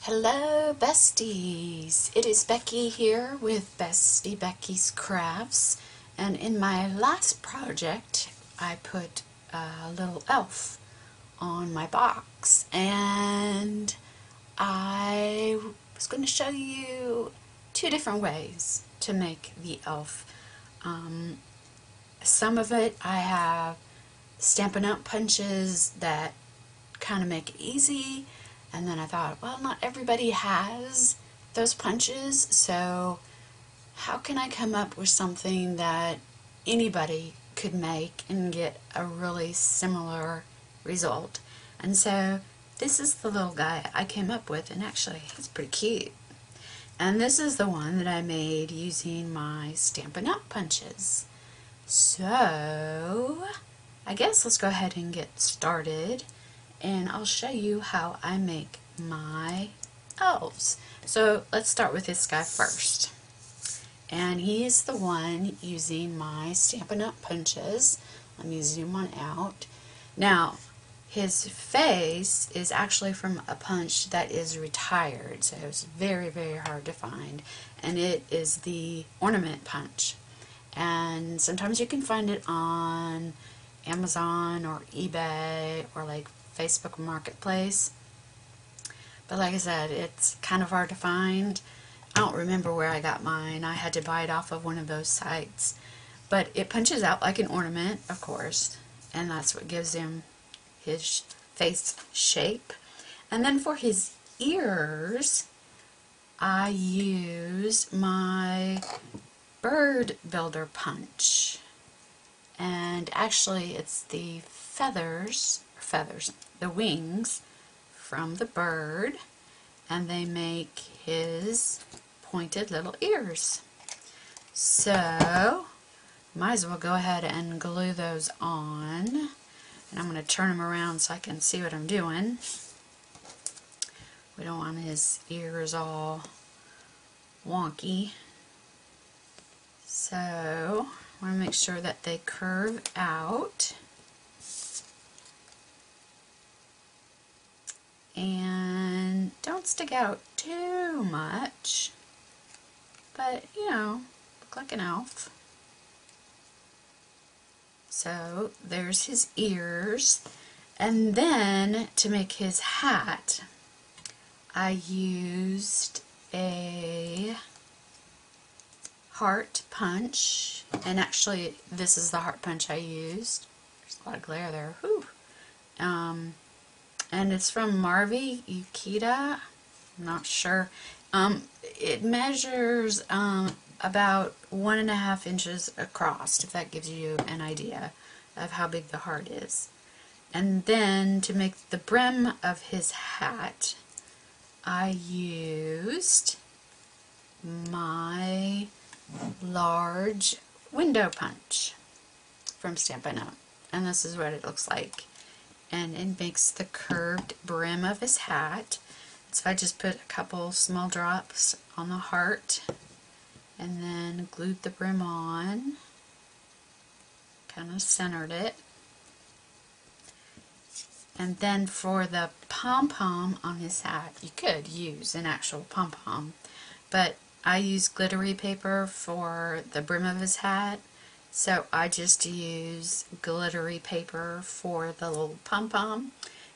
Hello besties, it is Becky here with Bestie Becky's Crafts, and in my last project I put a little elf on my box, and I was going to show you two different ways to make the elf. Some of it I have Stampin' Up! Punches that kind of make it easy. And then I thought, well, not everybody has those punches, so how can I come up with something that anybody could make and get a really similar result? And so this is the little guy I came up with, and actually he's pretty cute. And this is the one that I made using my Stampin' Up! Punches. So I guess let's go ahead and get started, and I'll show you how I make my elves. So let's start with this guy first. And he is the one using my Stampin' Up! Punches. Let me zoom one out. Now, his face is actually from a punch that is retired, so it's very, very hard to find. And it is the ornament punch. And sometimes you can find it on Amazon or eBay or like Facebook Marketplace, but like I said, it's kind of hard to find. I don't remember where I got mine. I had to buy it off of one of those sites, but it punches out like an ornament, of course, and that's what gives him his face shape. And then for his ears, I use my bird builder punch, and actually it's the the wings from the bird, and they make his pointed little ears. So might as well go ahead and glue those on, and I'm going to turn them around so I can see what I'm doing. We don't want his ears all wonky, so I want to make sure that they curve out and don't stick out too much, but you know, look like an elf. So there's his ears, and then to make his hat I used a heart punch, and actually this is the heart punch I used. There's a lot of glare there. Whew. And it's from Marvi Yukita. I'm not sure. It measures about 1.5 inches across, if that gives you an idea of how big the heart is. And then to make the brim of his hat, I used my large window punch from Stampin' Up! And this is what it looks like. And it makes the curved brim of his hat. So I just put a couple small drops on the heart and then glued the brim on, kind of centered it. And then for the pom-pom on his hat, you could use an actual pom-pom, but I use glittery paper for the brim of his hat, so I just use glittery paper for the little pom-pom.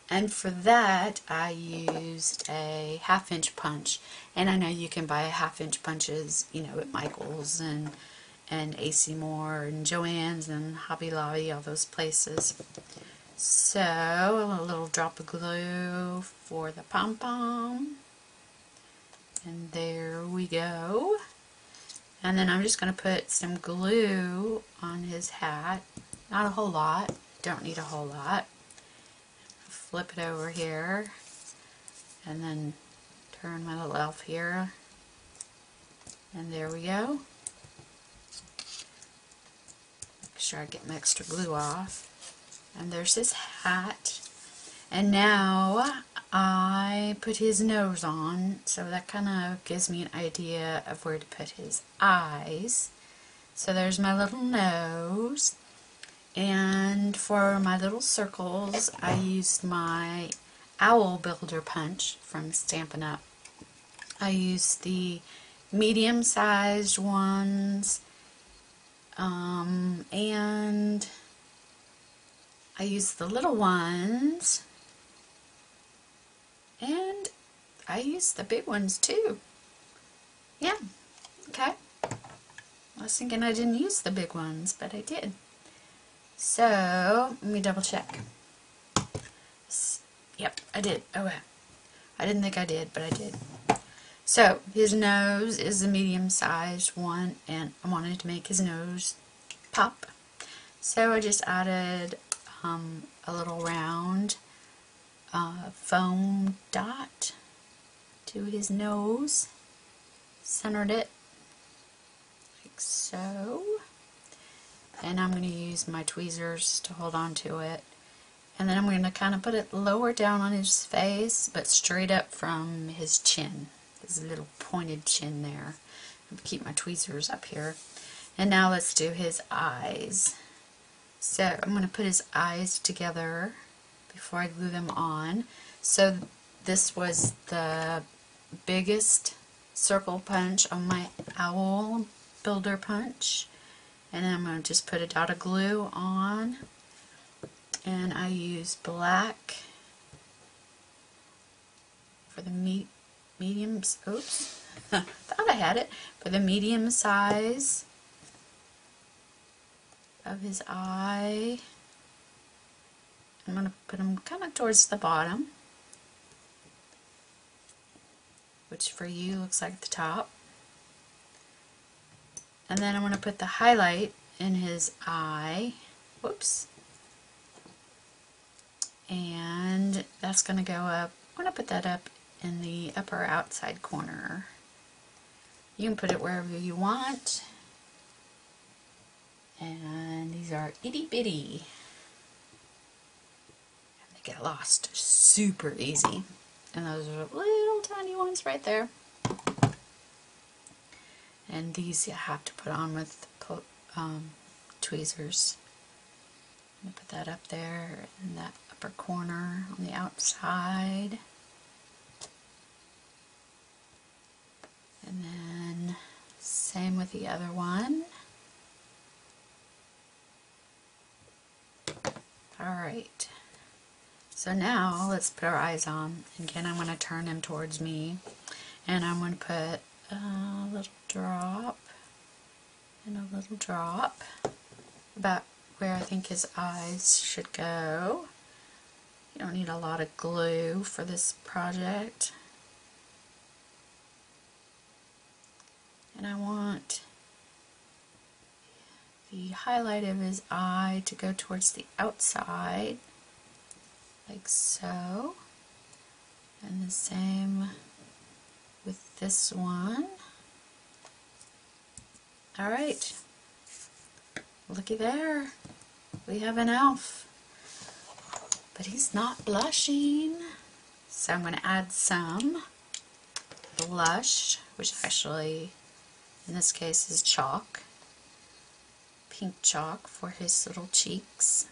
And for that, I used a 1/2 inch punch. And I know you can buy 1/2 inch punches, you know, at Michael's and AC Moore and Joann's and Hobby Lobby, all those places. So a little drop of glue for the pom-pom. And there we go. And then I'm just going to put some glue on his hat. Not a whole lot. Don't need a whole lot. Flip it over here. And then turn my little elf here. And there we go. Make sure I get my extra glue off. And there's his hat. And now I put his nose on, so that kind of gives me an idea of where to put his eyes. So there's my little nose. And for my little circles, I used my Owl Builder punch from Stampin' Up! I use the medium-sized ones, and I use the little ones, and I use the big ones too. Yeah, okay. I was thinking I didn't use the big ones, but I did. So, let me double check. Yep, I did. Okay. I didn't think I did, but I did. So, his nose is a medium-sized one, and I wanted to make his nose pop. So, I just added a little round foam dot to his nose. Centered it like so. And I'm going to use my tweezers to hold on to it. And then I'm going to kind of put it lower down on his face, but straight up from his chin. His little pointed chin there. I'll keep my tweezers up here. And now let's do his eyes. So I'm going to put his eyes together before I glue them on. So this was the biggest circle punch on my owl builder punch. And then I'm going to just put a dot of glue on. And I use black for the mediums. Oops, thought I had it. For the medium size of his eye. I'm going to put them kind of towards the bottom, which for you looks like the top. And then I'm going to put the highlight in his eye. Whoops. And that's going to go up. I'm going to put that up in the upper outside corner. You can put it wherever you want. And these are itty bitty. And they get lost super easy. And those are little tiny ones right there. And these you have to put on with tweezers. I'm going to put that up there in that upper corner on the outside. And then same with the other one. Alright. So now let's put our eyes on. Again, I'm going to turn him towards me. And I'm going to put a little drop and a little drop about where I think his eyes should go. You don't need a lot of glue for this project. And I want the highlight of his eye to go towards the outside, like so. And the same with this one. Alright, looky there, we have an elf, but he's not blushing, so I'm going to add some blush, which actually in this case is chalk, pink chalk for his little cheeks.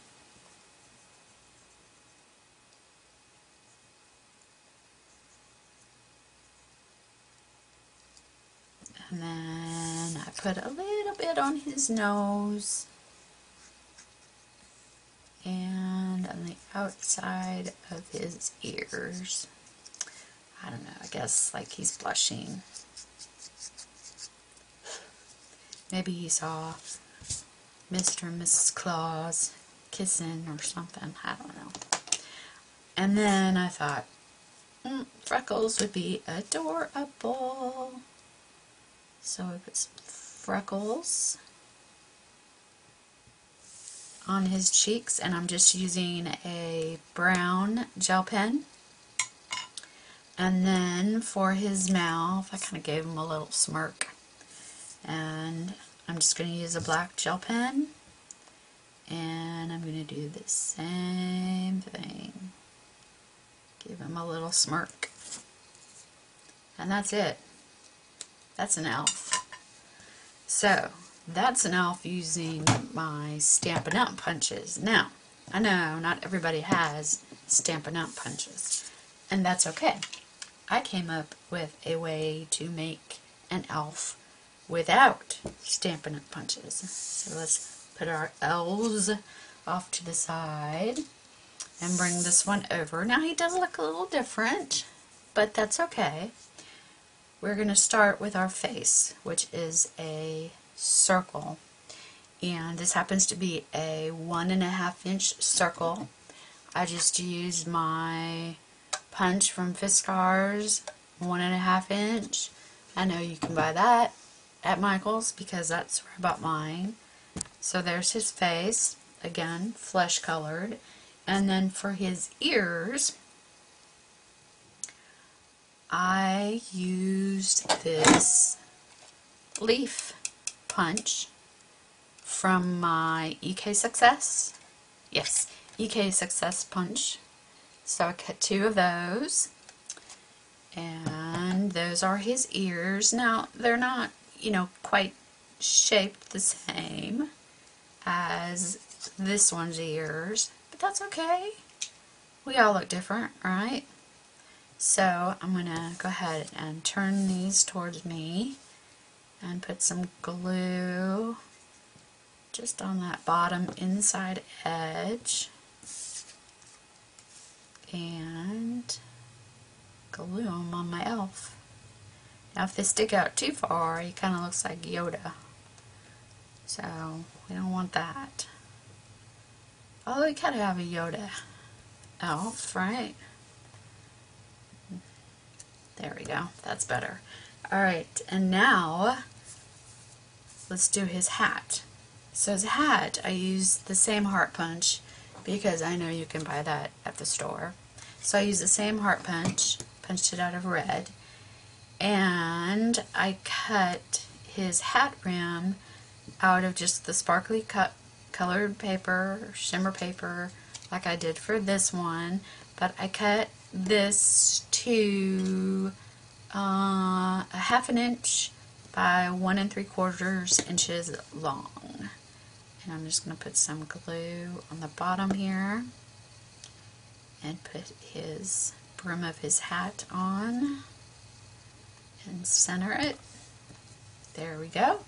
And then I put a little bit on his nose and on the outside of his ears. I don't know, I guess like he's blushing. Maybe he saw Mr. and Mrs. Claus kissing or something, I don't know. And then I thought, freckles would be adorable. So I put some freckles on his cheeks, and I'm just using a brown gel pen. And then for his mouth, I kind of gave him a little smirk. And I'm just going to use a black gel pen, and I'm going to do the same thing. Give him a little smirk. And that's it. That's an elf. So, that's an elf using my Stampin' Up! Punches. Now, I know not everybody has Stampin' Up! Punches, and that's okay. I came up with a way to make an elf without Stampin' Up! Punches. So let's put our elves off to the side and bring this one over. Now he does look a little different, but that's okay. We're going to start with our face, which is a circle. And this happens to be a 1.5 inch circle. I just used my punch from Fiskars, 1.5 inch. I know you can buy that at Michael's because that's where I bought mine. So there's his face, again, flesh colored. And then for his ears, I used this leaf punch from my EK Success. Yes, EK Success punch. So I cut 2 of those. And those are his ears. Now, they're not, quite shaped the same as this one's ears, but that's okay. We all look different, right? So I'm going to go ahead and turn these towards me and put some glue just on that bottom inside edge and glue them on my elf. Now if they stick out too far, he kind of looks like Yoda. So we don't want that. Although we kind of have a Yoda elf, right? There we go. That's better. Alright, and now let's do his hat. So his hat, I used the same heart punch because I know you can buy that at the store. So I used the same heart punch, punched it out of red, and I cut his hat rim out of just the sparkly colored paper, shimmer paper, like I did for this one, but I cut this to 1/2 inch by 1 3/4 inches long. And I'm just going to put some glue on the bottom here and put his brim of his hat on and center it. There we go.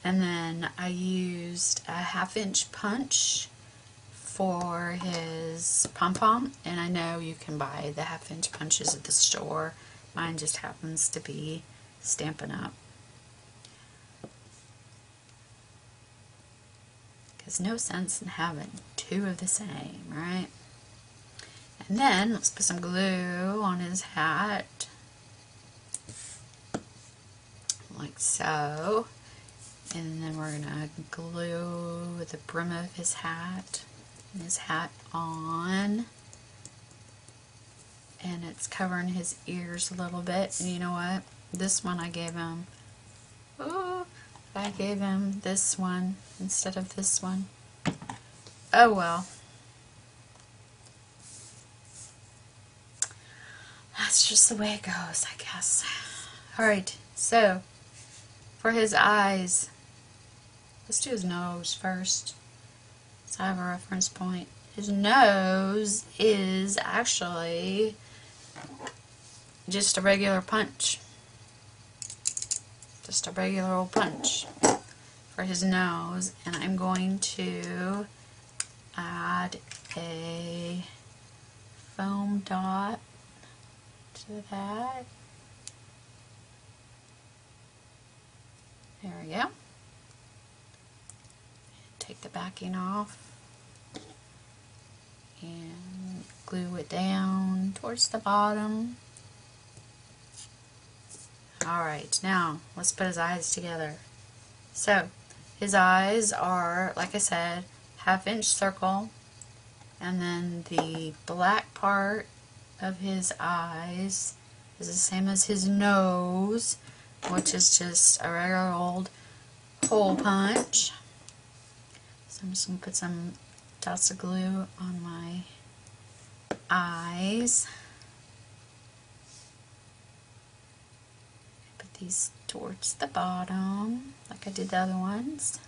And then I used a 1/2 inch punch for his pom-pom, and I know you can buy the 1/2 inch punches at the store. Mine just happens to be Stampin' Up! There's no sense in having 2 of the same, right? And then let's put some glue on his hat, like so. And then we're gonna glue the brim of his hat and his hat on. And it's covering his ears a little bit. And you know what? This one I gave him, I gave him this one instead of this one. Oh well. That's just the way it goes, I guess. Alright, so for his eyes, let's do his nose first, so I have a reference point. His nose is actually just a regular punch. Just a regular old punch for his nose, and I'm going to add a foam dot to that. There we go. Take the backing off and glue it down towards the bottom. Alright, now let's put his eyes together. So his eyes are, like I said, 1/2 inch circle, and then the black part of his eyes is the same as his nose, which is just a regular old hole punch. So I'm just going to put some dots of glue on my eyes. Put these towards the bottom, like I did the other ones.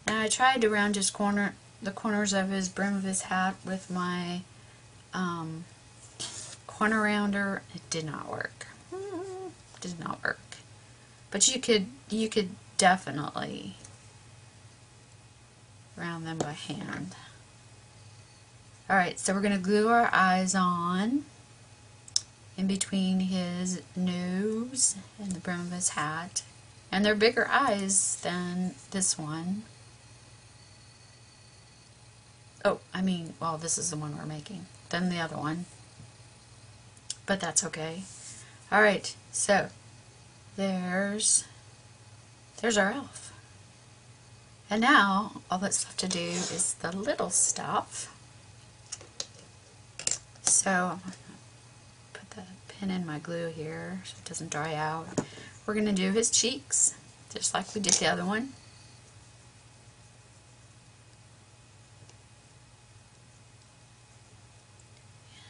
Now I tried to round the corners of his brim of his hat with my corner rounder. It did not work. Did not work. But you could definitely round them by hand. Alright, so we're going to glue our eyes on in between his nose and the brim of his hat. And they're bigger eyes than this one. Oh, I mean, well, this is the one we're making. Than the other one. But that's okay. Alright, so there's our elf. And now, all that's left to do is the little stuff. So, I'm going to put the pin in my glue here so it doesn't dry out. We're going to do his cheeks, just like we did the other one.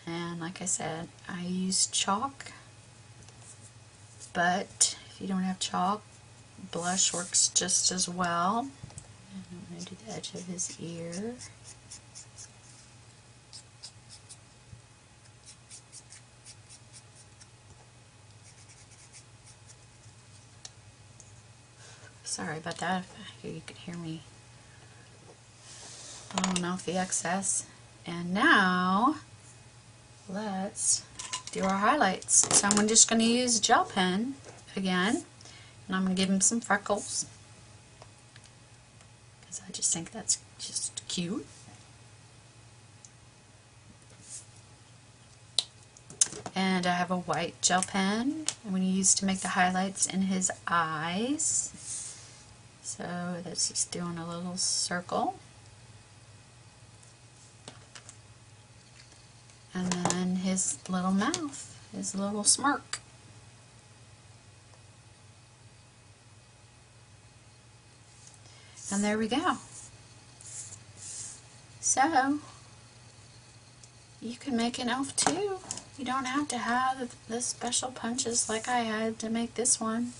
And like I said, I use chalk, but if you don't have chalk, blush works just as well. And I'm going to do the edge of his ear. Sorry about that, you could hear me blowing off the excess. And now, let's do our highlights. So I'm just going to use a gel pen again, and I'm going to give him some freckles, because I just think that's just cute. And I have a white gel pen I'm going to use to make the highlights in his eyes. So that's just doing a little circle. And then his little mouth, his little smirk. And there we go. So, you can make an elf too. You don't have to have the special punches like I had to make this one.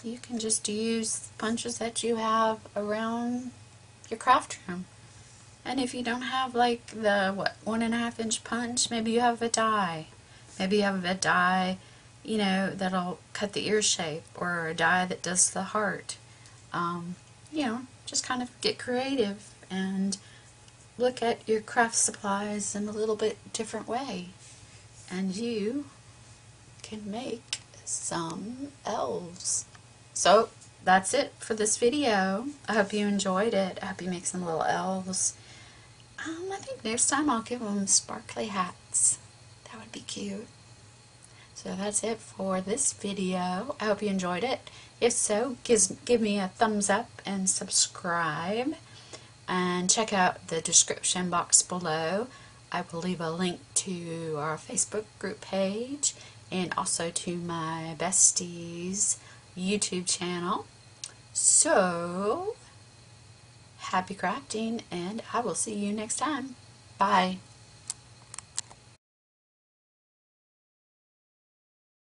You can just use punches that you have around your craft room. And if you don't have like the 1.5 inch punch, maybe you have a die. Maybe you have a die, you know, that'll cut the ear shape, or a die that does the heart. You know, just kind of get creative and look at your craft supplies in a little bit different way. And you can make some elves. So that's it for this video. I hope you enjoyed it. I hope you make some little elves. I think next time I'll give them sparkly hats. That would be cute. So that's it for this video. I hope you enjoyed it. If so, give me a thumbs up and subscribe. And check out the description box below. I will leave a link to our Facebook group page and also to my besties YouTube channel. So, happy crafting, and I will see you next time. Bye.